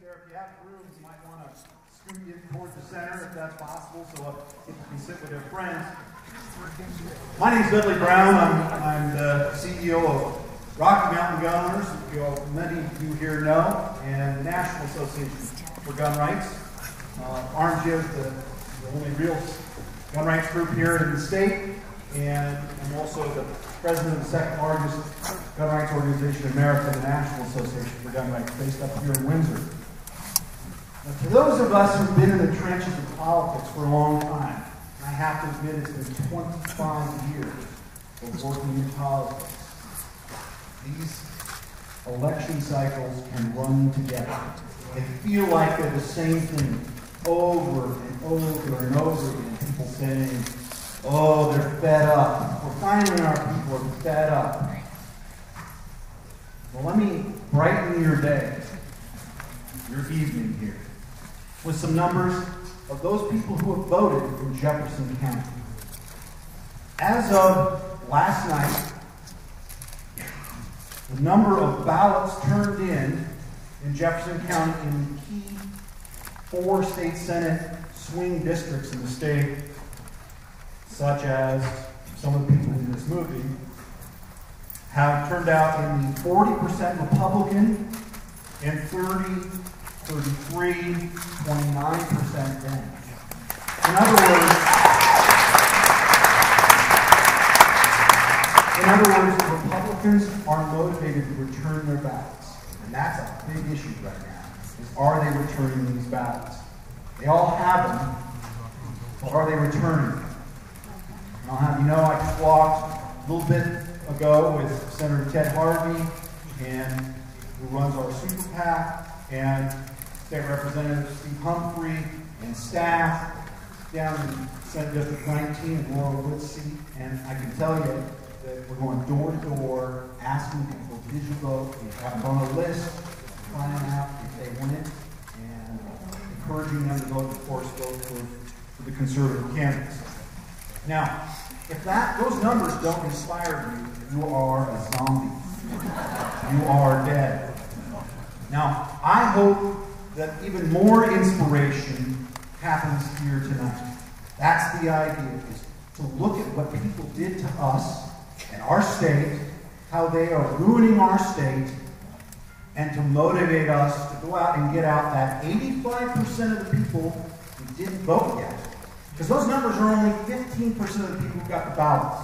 there. If you have room, you might want to scoot in towards the center if that's possible, so people can sit with their friends. My name's Dudley Brown. I'm the CEO of Rocky Mountain Gun Owners, many of you here know, and the National Association for Gun Rights. RMG is the only real gun rights group here in the state, and I'm also the president of the second largest gun rights organization in America, the National Association for Gun Rights, based up here in Windsor. Now, to those of us who've been in the trenches of politics for a long time, I have to admit it's been 25 years of working in politics. These election cycles can run together. They feel like they're the same thing over and over and over again. People saying, oh, they're fed up. We're finding our people are fed up. Well, let me brighten your day, your evening here, with some numbers of those people who have voted in Jefferson County. As of last night, the number of ballots turned in Jefferson County in the key 4 state Senate swing districts in the state, such as some of the people in this movie, have turned out in the 40% Republican and 30, 33, 29% Dem. In other words, Republicans are motivated to return their ballots. And that's a big issue right now, is are they returning these ballots? They all have them, but are they returning them? And I'll have you know, I just walked a little bit ago with Senator Ted Harvey, and who runs our Super PAC, and State Representative Steve Humphrey, and staff down in Senate District 19 in Laurel Wood's seat, and I can tell you that we're going door to door, asking people for digital vote. We have them on a list, finding out if they want it, and encouraging them to vote, of course, vote for the conservative candidates. Now, if those numbers don't inspire you, you are a zombie. You are dead. Now, I hope that even more inspiration happens here tonight. That's the idea, is to look at what people did to us and our state, how they are ruining our state, and to motivate us to go out and get out that 85% of the people who didn't vote yet. Because those numbers are only 15% of the people who got the ballots.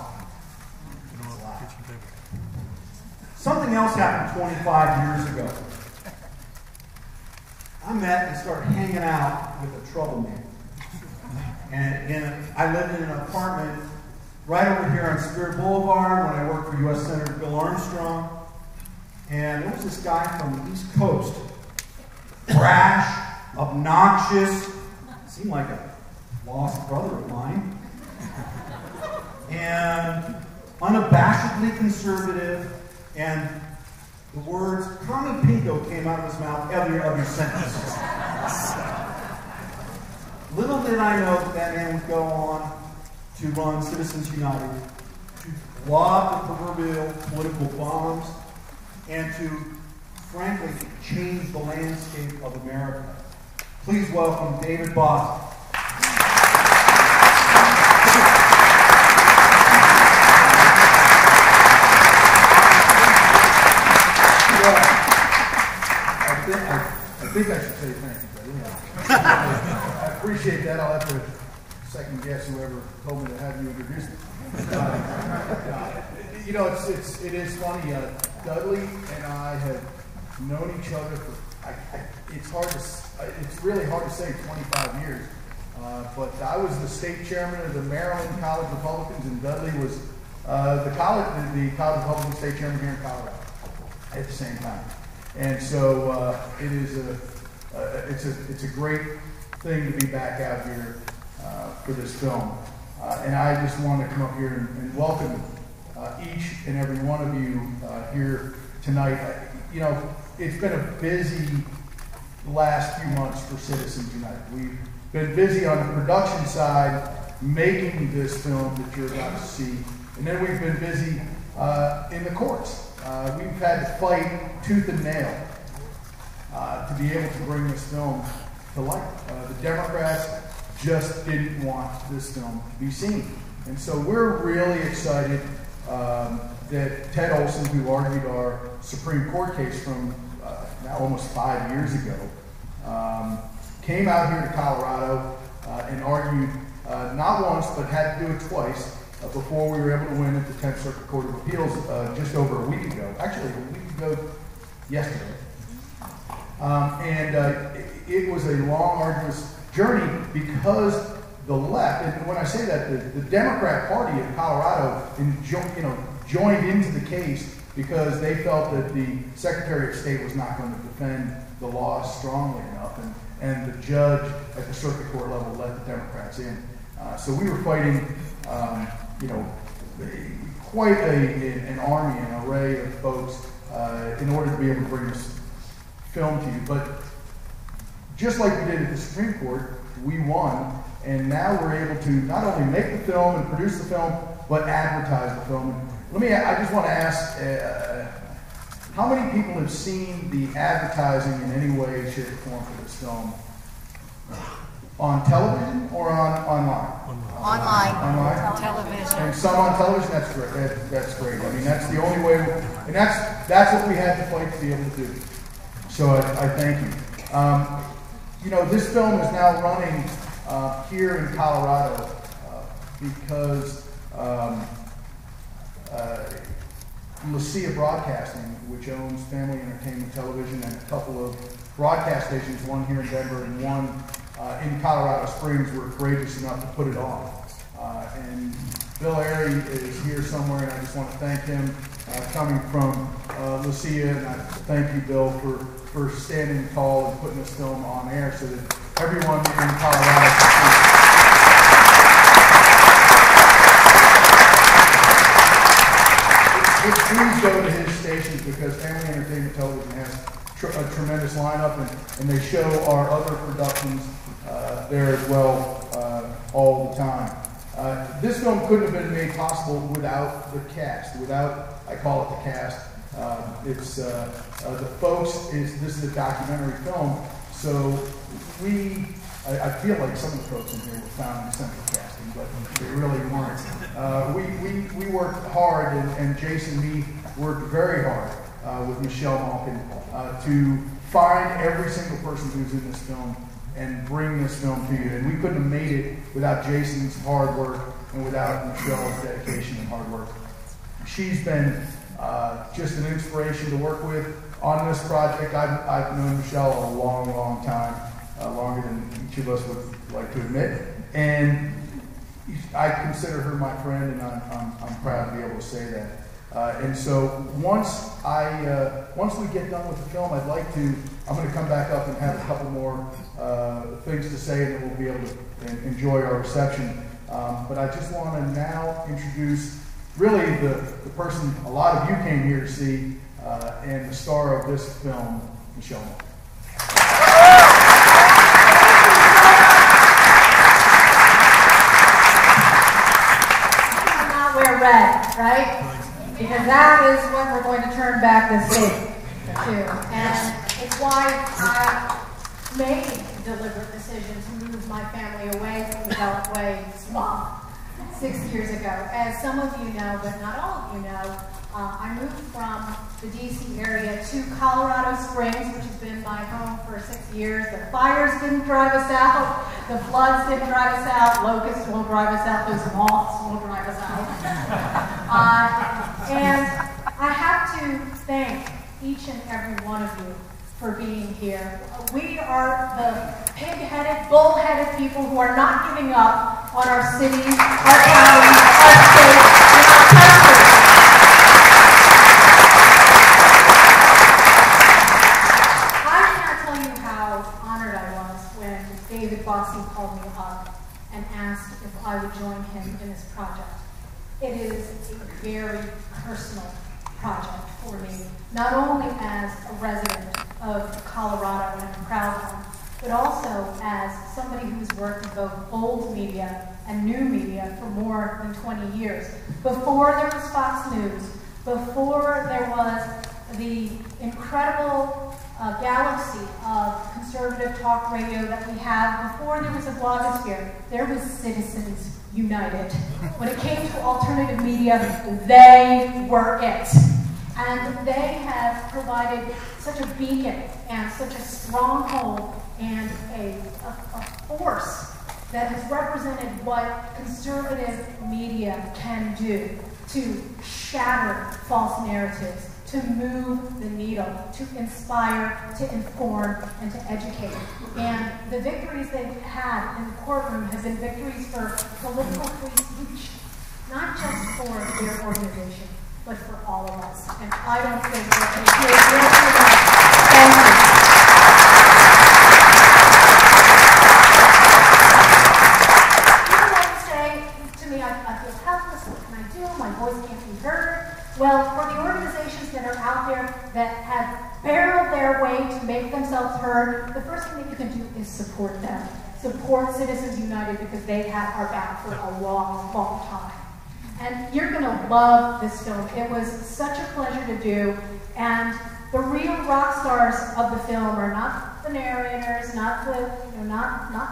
Something else happened 25 years ago. I met and started hanging out with a troublemaker. And I lived in an apartment right over here on Spirit Boulevard when I worked for U.S. Senator Bill Armstrong. And there was this guy from the East Coast, brash, obnoxious, seemed like a lost brother of mine, and unabashedly conservative, and the words "Commie Pinko" came out of his mouth every other sentence. Little did I know that man would go on to run Citizens United, to lob the proverbial political bombs, and to, frankly, change the landscape of America. Please welcome David Boston. I think I should say thank you, but yeah. I appreciate that. I'll have to second guess whoever told me to have you introduce me. You know, it is funny. Dudley and I have known each other for it's really hard to say 25 years. But I was the state chairman of the Maryland College Republicans, and Dudley was the College Republican state chairman here in Colorado at the same time. And so it's a great thing to be back out here for this film. And I just want to come up here and welcome each and every one of you here tonight. You know, it's been a busy last few months for Citizens United. We've been busy on the production side, making this film that you're about to see. And then we've been busy in the courts. We've had to fight tooth and nail to be able to bring this film to light. The Democrats just didn't want this film to be seen. And so we're really excited that Ted Olson, who argued our Supreme Court case from now almost 5 years ago, came out here to Colorado and argued not once, but had to do it twice before we were able to win at the 10th Circuit Court of Appeals just over a week ago. Actually, a week ago yesterday. It was a long, arduous journey because the left, and when I say that, the Democrat Party in Colorado joined into the case because they felt that the Secretary of State was not going to defend the law strongly enough, and the judge at the circuit court level let the Democrats in. So we were fighting, quite an army, an array of folks in order to be able to bring this film to you. But just like we did at the Supreme Court, we won, and now we're able to not only make the film and produce the film, but advertise the film. And I just want to ask, how many people have seen the advertising in any way, shape, or form for this film? On television or online? Online. Television. And some on television. That's great. That's great. I mean, that's the only way. And that's what we had to fight to be able to do. So I thank you. This film is now running here in Colorado because Lucia Broadcasting, which owns Family Entertainment Television and a couple of broadcast stations, one here in Denver and one in Colorado Springs, were courageous enough to put it on. And Bill Airy is here somewhere, and I just want to thank him coming from Lucia, and I thank you, Bill, for standing tall and putting this film on air so that everyone in Colorado can see it. Please go to his stations because Family Entertainment Television has a tremendous lineup, and they show our other productions there as well all the time. This film couldn't have been made possible without the cast, I call it the cast. It's the folks, this is a documentary film, so I feel like some of the folks in here were found in central casting, but they really weren't. We worked hard, and Jason and me worked very hard with Michelle Malkin to find every single person who's in this film and bring this film to you. And we couldn't have made it without Jason's hard work and without Michelle's dedication and hard work. She's been just an inspiration to work with on this project. I've known Michelle a long, long time, longer than each of us would like to admit. And I consider her my friend, and I'm proud to be able to say that. And so once we get done with the film, I'm going to come back up and have a couple more things to say, and then we'll be able to enjoy our reception. But I just want to now introduce really the person a lot of you came here to see, and the star of this film, Michelle Malkin. Not wear red, right? Because that is what we're going to turn back this state to. And it's why I made the deliberate decision to move my family away from the Beltway swamp 6 years ago. As some of you know, but not all of you know, I moved from the DC area to Colorado Springs, which has been my home for 6 years. The fires didn't drive us out. The floods didn't drive us out. Locusts won't drive us out. Those moths won't drive us out. And I have to thank each and every one of you for being here. We are the pig-headed, bull-headed people who are not giving up on our cities, our counties, our states, and our country. I can't tell you how honored I was when David Boston called me up and asked if I would join him in this project. It is a very personal project for me, not only as a resident of Colorado, and I'm proud one, but also as somebody who's worked in both old media and new media for more than 20 years. Before there was Fox News, before there was the incredible galaxy of conservative talk radio that we have before there was a blogosphere. There was Citizens United. When it came to alternative media, they were it. And they have provided such a beacon and such a stronghold and a force that has represented what conservative media can do to shatter false narratives, to move the needle, to inspire, to inform, and to educate. And the victories they've had in the courtroom have been victories for political free speech, not just for their organization, but for all of us. And I don't think that they feel guilty enough. Thank you. People like to say to me, I feel helpless, what can I do? My voice can't be heard. Well, for the organizations that are out there that have barreled their way to make themselves heard, the first thing that you can do is support them. Support Citizens United because they have our back for a long, long time. And you're going to love this film. It was such a pleasure to do. And the real rock stars of the film are not the narrators, not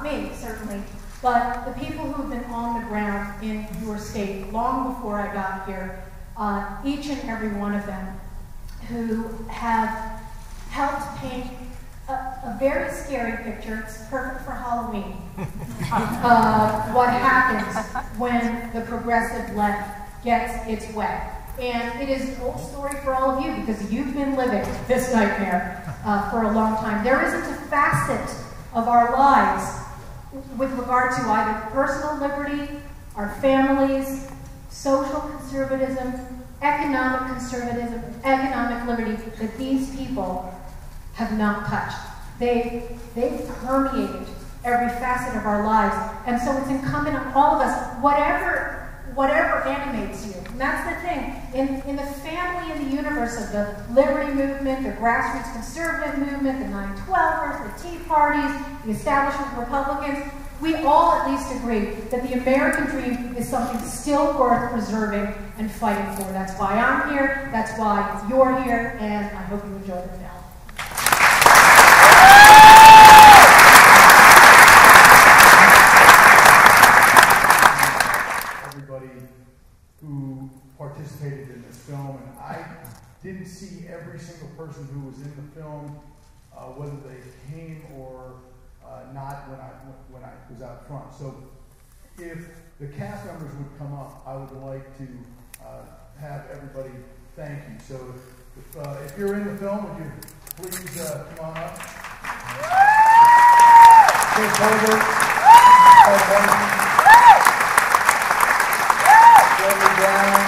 me, certainly, but the people who have been on the ground in your state long before I got here. Each and every one of them who have helped paint a very scary picture. It's perfect for Halloween. What happens when the progressive left gets its way. And it is an old story for all of you because you've been living this nightmare for a long time. There isn't a facet of our lives with regard to either personal liberty, our families, social conservatism, economic liberty that these people have not touched. They've permeated every facet of our lives. And so it's incumbent on all of us, whatever animates you. And that's the thing. In the family and the universe of the liberty movement, the grassroots conservative movement, the 9/12ers, the Tea Parties, the establishment Republicans, we all at least agree that the American dream is something still worth preserving and fighting for. That's why I'm here, that's why you're here, and I hope you enjoy the film. Everybody who participated in this film, and I didn't see every single person who was in the film, whether they came or not when I was out front. So if the cast members would come up, I would like to have everybody thank you. So if you're in the film, would you please come on up? Chris Holbert, Gregory Brown,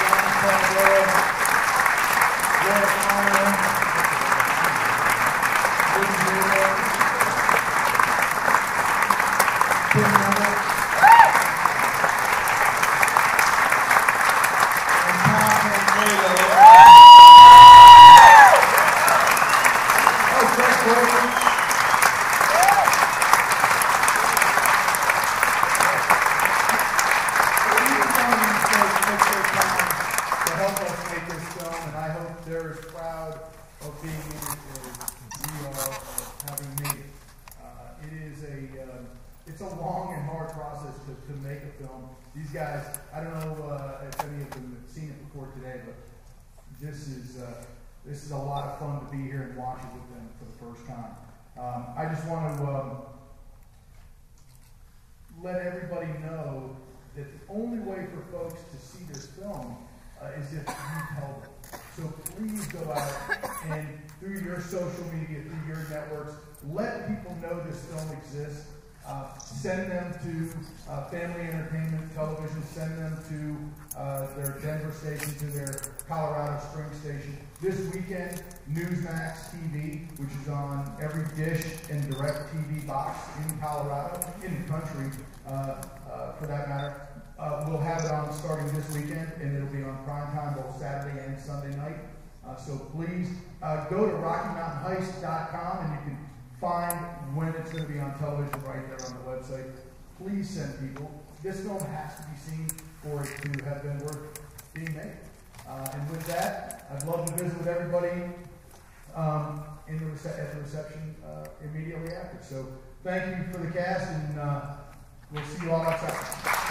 John Caldwell, Laura Conner, This is a lot of fun to be here and watch it with them for the first time. I just want to let everybody know that the only way for folks to see this film is if you tell them. So please go out and through your social media, through your networks, let people know this film exists. Send them to Family Entertainment Television, send them to their Denver station, to their Colorado Springs station. This weekend, Newsmax TV, which is on every dish and direct TV box in Colorado, in the country, for that matter, we'll have it on starting this weekend, and it'll be on primetime both Saturday and Sunday night. So please go to RockyMountainHeist.com and you can find when it's going to be on television right there on the website. Please send people. This film has to be seen for it to have been worth being made. And with that, I'd love to visit with everybody at the reception immediately after. So thank you for the cast, and we'll see you all outside.